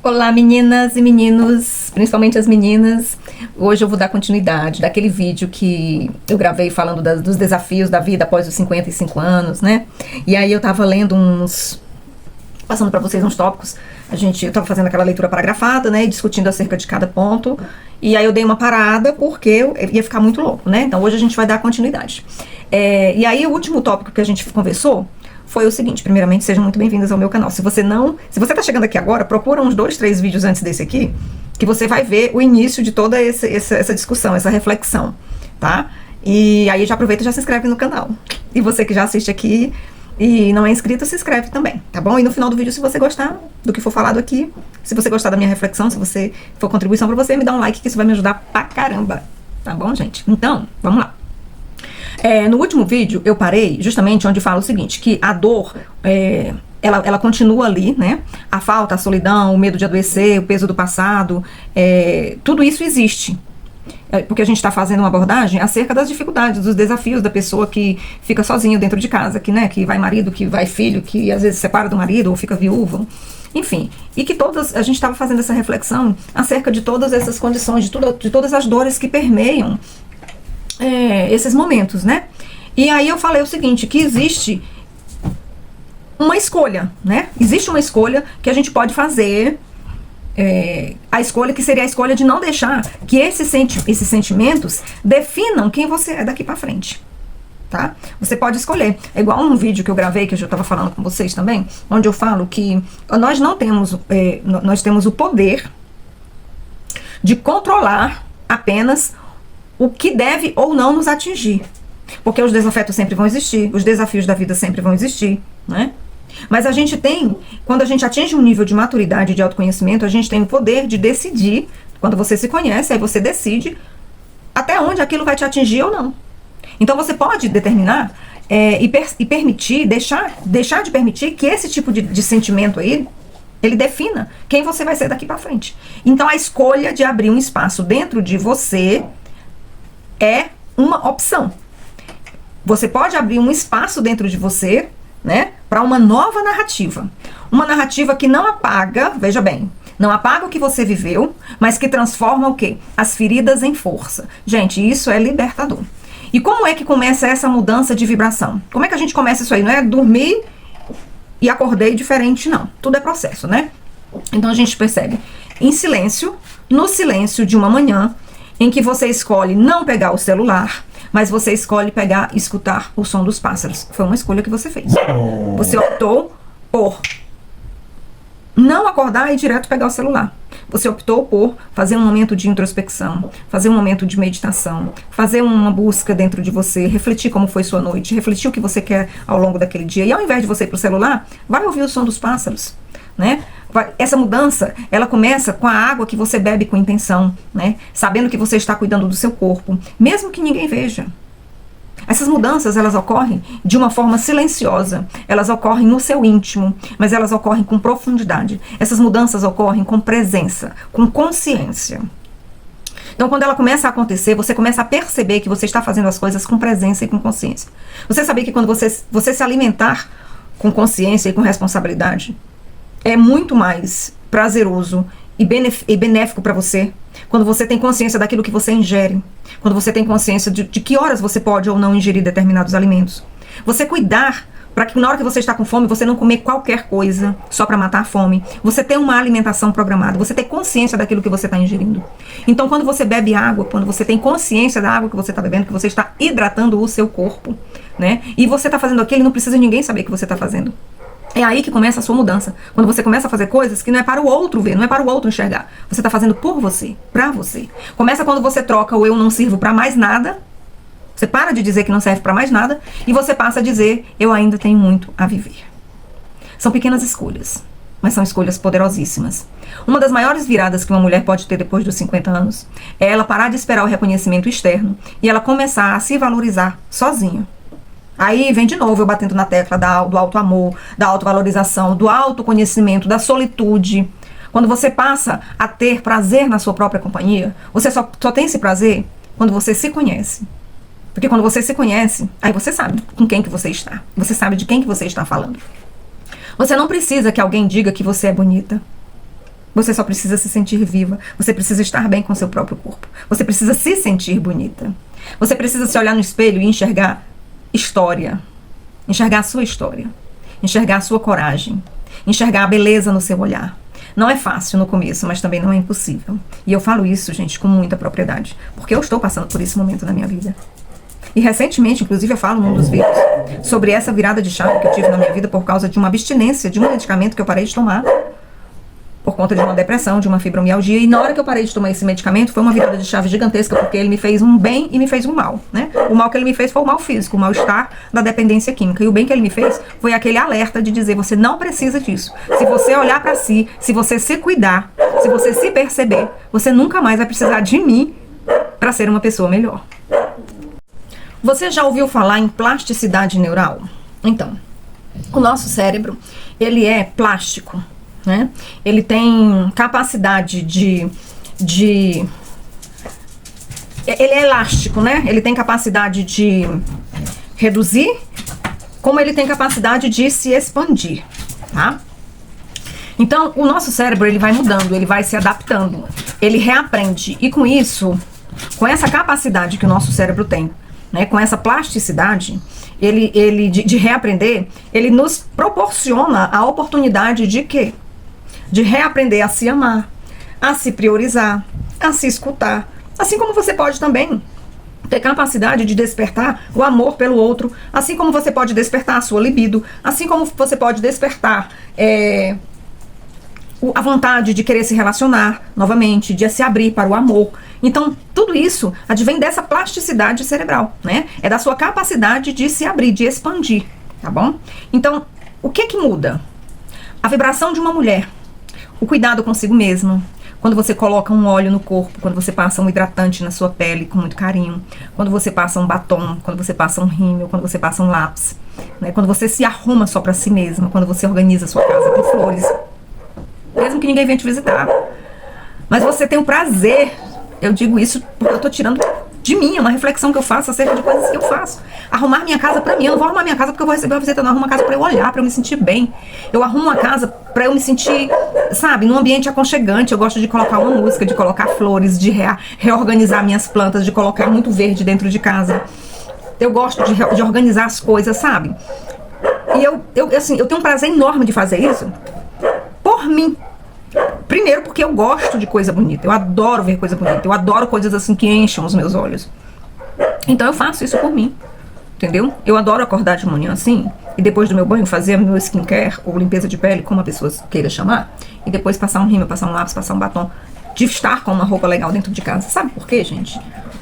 Olá, meninas e meninos, principalmente as meninas. Hoje eu vou dar continuidade daquele vídeo que eu gravei falando dos desafios da vida após os 55 anos, né? E aí eu tava lendo passando para vocês uns tópicos. Eu tava fazendo aquela leitura paragrafada, né? E discutindo acerca de cada ponto. E aí eu dei uma parada porque eu ia ficar muito louco, né? Então hoje a gente vai dar continuidade. E aí o último tópico que a gente conversou foi o seguinte: primeiramente, sejam muito bem-vindas ao meu canal. Se você tá chegando aqui agora, procura uns 2, 3 vídeos antes desse aqui, que você vai ver o início de toda essa discussão, essa reflexão, tá? E aí já aproveita e já se inscreve no canal. E você que já assiste aqui e não é inscrito, se inscreve também, tá bom? E no final do vídeo, se você gostar do que for falado aqui, se você gostar da minha reflexão, se você for contribuição pra você, me dá um like, que isso vai me ajudar pra caramba, tá bom, gente? Então, vamos lá. No último vídeo eu parei justamente onde fala o seguinte, que a dor, ela continua ali, né? A falta, a solidão, o medo de adoecer, o peso do passado, tudo isso existe. Porque a gente está fazendo uma abordagem acerca das dificuldades, dos desafios da pessoa que fica sozinho dentro de casa, que vai marido, que vai filho, que às vezes separa do marido ou fica viúvo. Enfim, e que a gente estava fazendo essa reflexão acerca de todas essas condições, de todas as dores que permeiam esses momentos, né? E aí eu falei o seguinte, que existe uma escolha, né? Existe uma escolha que a gente pode fazer, a escolha que seria a escolha de não deixar que esses sentimentos definam quem você é daqui pra frente, tá? Você pode escolher. É igual um vídeo que eu gravei, que eu já estava falando com vocês também, onde eu falo que nós não temos, nós temos o poder de controlar apenas o que deve ou não nos atingir. Porque os desafetos sempre vão existir, os desafios da vida sempre vão existir, né? Mas a gente tem, quando a gente atinge um nível de maturidade e de autoconhecimento, a gente tem o poder de decidir. Quando você se conhece, aí você decide até onde aquilo vai te atingir ou não. Então você pode determinar e permitir, deixar de permitir que esse tipo de sentimento aí, ele defina quem você vai ser daqui pra frente. Então a escolha de abrir um espaço dentro de você é uma opção. Você pode abrir um espaço dentro de você, né, para uma nova narrativa. Uma narrativa que não apaga, veja bem, não apaga o que você viveu, mas que transforma o quê? As feridas em força. Gente, isso é libertador. E como é que começa essa mudança de vibração? Como é que a gente começa isso aí? Não é dormir e acordei diferente, não. Tudo é processo, né? Então a gente percebe em silêncio, no silêncio de uma manhã, em que você escolhe não pegar o celular, mas você escolhe escutar o som dos pássaros. Foi uma escolha que você fez. Você optou por não acordar e direto pegar o celular. Você optou por fazer um momento de introspecção, fazer um momento de meditação, fazer uma busca dentro de você, refletir como foi sua noite, refletir o que você quer ao longo daquele dia. E ao invés de você ir pro celular, vai ouvir o som dos pássaros, né? Essa mudança, ela começa com a água que você bebe com intenção, né? Sabendo que você está cuidando do seu corpo, mesmo que ninguém veja. Essas mudanças, elas ocorrem de uma forma silenciosa, elas ocorrem no seu íntimo, mas elas ocorrem com profundidade. Essas mudanças ocorrem com presença, com consciência. Então, quando ela começa a acontecer, você começa a perceber que você está fazendo as coisas com presença e com consciência. Você sabia que quando você se alimentar com consciência e com responsabilidade, é muito mais prazeroso e benéfico para você quando você tem consciência daquilo que você ingere, quando você tem consciência de que horas você pode ou não ingerir determinados alimentos. Você cuidar para que na hora que você está com fome, você não comer qualquer coisa só para matar a fome. Você ter uma alimentação programada, você ter consciência daquilo que você está ingerindo. Então, quando você bebe água, quando você tem consciência da água que você está bebendo, que você está hidratando o seu corpo, né? E você está fazendo aquilo, não precisa ninguém saber que você está fazendo. É aí que começa a sua mudança. Quando você começa a fazer coisas que não é para o outro ver, não é para o outro enxergar. Você está fazendo por você, pra você. Começa quando você troca o eu não sirvo para mais nada. Você para de dizer que não serve para mais nada e você passa a dizer eu ainda tenho muito a viver. São pequenas escolhas, mas são escolhas poderosíssimas. Uma das maiores viradas que uma mulher pode ter depois dos 50 anos é ela parar de esperar o reconhecimento externo e ela começar a se valorizar sozinha. Aí vem de novo eu batendo na tecla do auto-amor, da autovalorização, do autoconhecimento, da solitude. Quando você passa a ter prazer na sua própria companhia, você só tem esse prazer quando você se conhece. Porque quando você se conhece, aí você sabe com quem que você está. Você sabe de quem que você está falando. Você não precisa que alguém diga que você é bonita. Você só precisa se sentir viva. Você precisa estar bem com seu próprio corpo. Você precisa se sentir bonita. Você precisa se olhar no espelho e enxergar história. Enxergar a sua história. Enxergar a sua coragem. Enxergar a beleza no seu olhar. Não é fácil no começo, mas também não é impossível. E eu falo isso, gente, com muita propriedade. Porque eu estou passando por esse momento na minha vida. E recentemente, inclusive, eu falo num dos vídeos sobre essa virada de chave que eu tive na minha vida por causa de uma abstinência de um medicamento que eu parei de tomar por conta de uma depressão, de uma fibromialgia. E na hora que eu parei de tomar esse medicamento, foi uma virada de chave gigantesca, porque ele me fez um bem e me fez um mal, né? O mal que ele me fez foi o mal físico, o mal-estar da dependência química. E o bem que ele me fez foi aquele alerta de dizer, você não precisa disso. Se você olhar pra si, se você se cuidar, se você se perceber, você nunca mais vai precisar de mim pra ser uma pessoa melhor. Você já ouviu falar em plasticidade neural? Então, o nosso cérebro, ele é plástico, né? Ele tem capacidade ele é elástico, né? Ele tem capacidade de reduzir, como ele tem capacidade de se expandir, tá? Então, o nosso cérebro, ele vai mudando, ele vai se adaptando, ele reaprende. E com isso, com essa capacidade que o nosso cérebro tem, né, com essa plasticidade, de reaprender, ele nos proporciona a oportunidade de quê? De reaprender a se amar, a se priorizar, a se escutar. Assim como você pode também ter capacidade de despertar o amor pelo outro, assim como você pode despertar a sua libido, assim como você pode despertar a vontade de querer se relacionar novamente, de se abrir para o amor. Então, tudo isso advém dessa plasticidade cerebral, né? É da sua capacidade de se abrir, de expandir, tá bom? Então, o que que muda? A vibração de uma mulher, o cuidado consigo mesma, quando você coloca um óleo no corpo, quando você passa um hidratante na sua pele com muito carinho, quando você passa um batom, quando você passa um rímel, quando você passa um lápis, né? Quando você se arruma só para si mesma, quando você organiza a sua casa com flores, mesmo que ninguém venha te visitar. Mas você tem o prazer, eu digo isso porque eu tô tirando de mim, é uma reflexão que eu faço acerca de coisas que eu faço. Arrumar minha casa pra mim, eu não vou arrumar minha casa porque eu vou receber uma visita, eu não arrumo uma casa pra eu olhar, pra eu me sentir bem. Eu arrumo uma casa pra eu me sentir, sabe, num ambiente aconchegante. Eu gosto de colocar uma música, de colocar flores, de reorganizar minhas plantas, de colocar muito verde dentro de casa. Eu gosto de organizar as coisas, sabe? E eu tenho um prazer enorme de fazer isso por mim. Primeiro porque eu gosto de coisa bonita, eu adoro ver coisa bonita, eu adoro coisas assim que enchem os meus olhos. Então eu faço isso por mim, entendeu? Eu adoro acordar de manhã assim, e depois do meu banho fazer meu skincare ou limpeza de pele, como a pessoa queira chamar, e depois passar um rímel, passar um lápis, passar um batom, de estar com uma roupa legal dentro de casa. Sabe por quê, gente?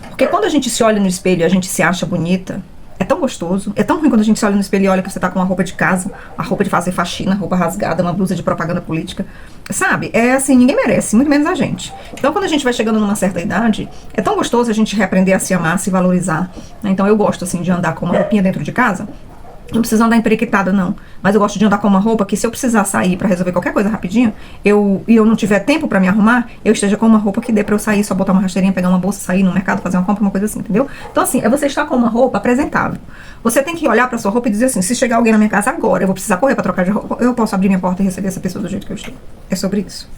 Porque quando a gente se olha no espelho e a gente se acha bonita, é tão gostoso, é tão ruim quando a gente se olha no espelho e olha que você tá com uma roupa de casa, uma roupa de fazer faxina, roupa rasgada, uma blusa de propaganda política, sabe? É assim, ninguém merece, muito menos a gente. Então quando a gente vai chegando numa certa idade, é tão gostoso a gente reaprender a se amar, a se valorizar, né? Então eu gosto assim de andar com uma roupinha dentro de casa. Não precisa andar emperequitada, não. Mas eu gosto de andar com uma roupa que, se eu precisar sair pra resolver qualquer coisa rapidinho, e eu não tiver tempo pra me arrumar, eu esteja com uma roupa que dê pra eu sair, só botar uma rasteirinha, pegar uma bolsa, sair no mercado, fazer uma compra, uma coisa assim, entendeu? Então, assim, é você estar com uma roupa apresentável. Você tem que olhar pra sua roupa e dizer assim, se chegar alguém na minha casa agora, eu vou precisar correr pra trocar de roupa, eu posso abrir minha porta e receber essa pessoa do jeito que eu estou. É sobre isso.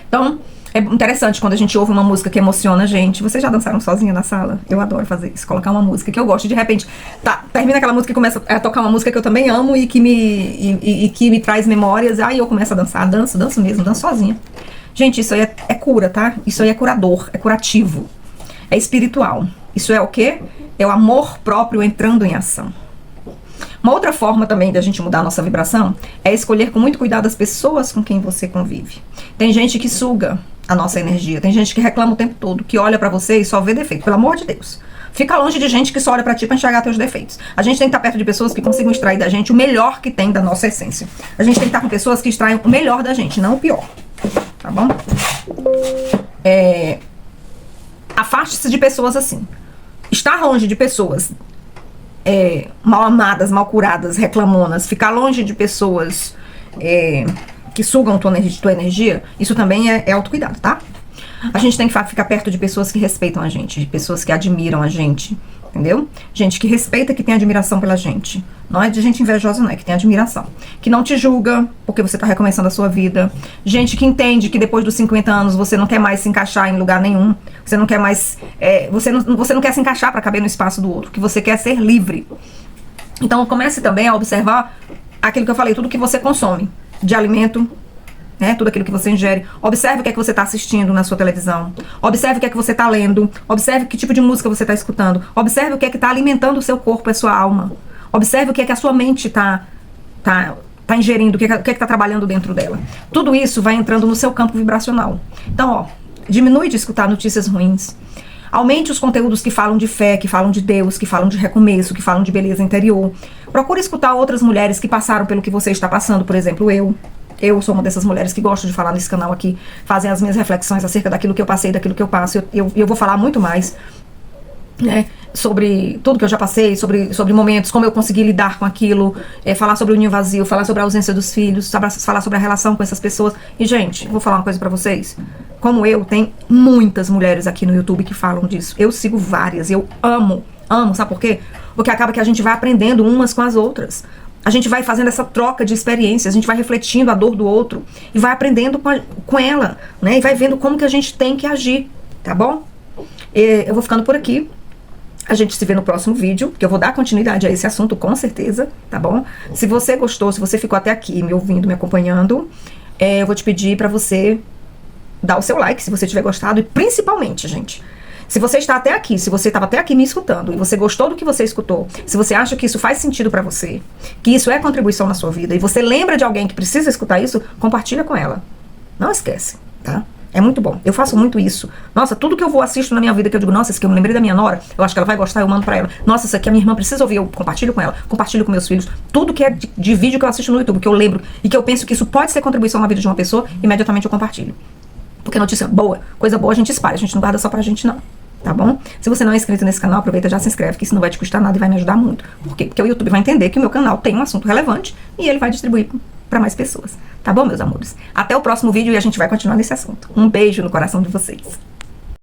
Então, é interessante quando a gente ouve uma música que emociona a gente. Vocês já dançaram sozinha na sala? Eu adoro fazer isso, colocar uma música que eu gosto. De repente, termina aquela música e começa a tocar uma música que eu também amo e que me traz memórias. Aí eu começo a dançar, danço mesmo, danço sozinha. Gente, isso aí é cura, tá? Isso aí é curador, é curativo, é espiritual. Isso é o quê? É o amor próprio entrando em ação. Uma outra forma também da gente mudar a nossa vibração é escolher com muito cuidado as pessoas com quem você convive. Tem gente que suga a nossa energia, tem gente que reclama o tempo todo, que olha pra você e só vê defeito. Pelo amor de Deus, fica longe de gente que só olha pra ti pra enxergar teus defeitos. A gente tem que estar perto de pessoas que consigam extrair da gente o melhor que tem da nossa essência. A gente tem que estar com pessoas que extraem o melhor da gente, não o pior. Tá bom? Afaste-se de pessoas assim. Estar longe de pessoas mal amadas, mal curadas, reclamonas, ficar longe de pessoas que sugam tua energia, isso também é autocuidado, tá? A gente tem que ficar perto de pessoas que respeitam a gente, de pessoas que admiram a gente, entendeu? Gente que respeita, que tem admiração pela gente. Não é de gente invejosa, não, é que tem admiração. Que não te julga porque você tá recomeçando a sua vida. Gente que entende que depois dos 50 anos você não quer mais se encaixar em lugar nenhum. Você não quer mais... você não quer se encaixar para caber no espaço do outro. Que você quer ser livre. Então comece também a observar aquilo que eu falei, tudo que você consome de alimento, né, tudo aquilo que você ingere. Observe o que é que você está assistindo na sua televisão. Observe o que é que você está lendo. Observe que tipo de música você está escutando. Observe o que é que está alimentando o seu corpo e a sua alma. Observe o que é que a sua mente está ingerindo, o que é que está trabalhando dentro dela. Tudo isso vai entrando no seu campo vibracional. Então, ó, diminui de escutar notícias ruins. Aumente os conteúdos que falam de fé, que falam de Deus, que falam de recomeço, que falam de beleza interior. Procure escutar outras mulheres que passaram pelo que você está passando, por exemplo, eu. Eu sou uma dessas mulheres que gosto de falar nesse canal aqui, fazem as minhas reflexões acerca daquilo que eu passei, daquilo que eu passo. Eu vou falar muito mais, né, sobre tudo que eu já passei, sobre momentos, como eu consegui lidar com aquilo, falar sobre o ninho vazio, falar sobre a ausência dos filhos, falar sobre a relação com essas pessoas. E, gente, vou falar uma coisa pra vocês. Como eu, tem muitas mulheres aqui no YouTube que falam disso. Eu sigo várias, eu amo, sabe por quê? Porque acaba que a gente vai aprendendo umas com as outras. A gente vai fazendo essa troca de experiências, a gente vai refletindo a dor do outro e vai aprendendo com ela, né? E vai vendo como que a gente tem que agir, tá bom? Eu vou ficando por aqui. A gente se vê no próximo vídeo, que eu vou dar continuidade a esse assunto, com certeza, tá bom? Se você gostou, se você ficou até aqui me ouvindo, me acompanhando, eu vou te pedir pra você dar o seu like, se você tiver gostado. E principalmente, gente, se você está até aqui, se você estava até aqui me escutando e você gostou do que você escutou, se você acha que isso faz sentido pra você, que isso é contribuição na sua vida e você lembra de alguém que precisa escutar isso, compartilha com ela. Não esquece, tá? É muito bom. Eu faço muito isso. Nossa, tudo que eu assisto na minha vida, que eu digo, nossa, isso aqui eu me lembrei da minha nora, eu acho que ela vai gostar, eu mando pra ela. Nossa, isso aqui a minha irmã precisa ouvir, eu compartilho com ela, compartilho com meus filhos. Tudo que é de vídeo que eu assisto no YouTube, que eu lembro e que eu penso que isso pode ser contribuição na vida de uma pessoa, imediatamente eu compartilho. Porque notícia boa, coisa boa a gente espalha, a gente não guarda só pra gente, não. Tá bom? Se você não é inscrito nesse canal, aproveita e já se inscreve, que isso não vai te custar nada e vai me ajudar muito. Por quê? Porque o YouTube vai entender que o meu canal tem um assunto relevante e ele vai distribuir para mais pessoas. Tá bom, meus amores? Até o próximo vídeo e a gente vai continuar nesse assunto. Um beijo no coração de vocês.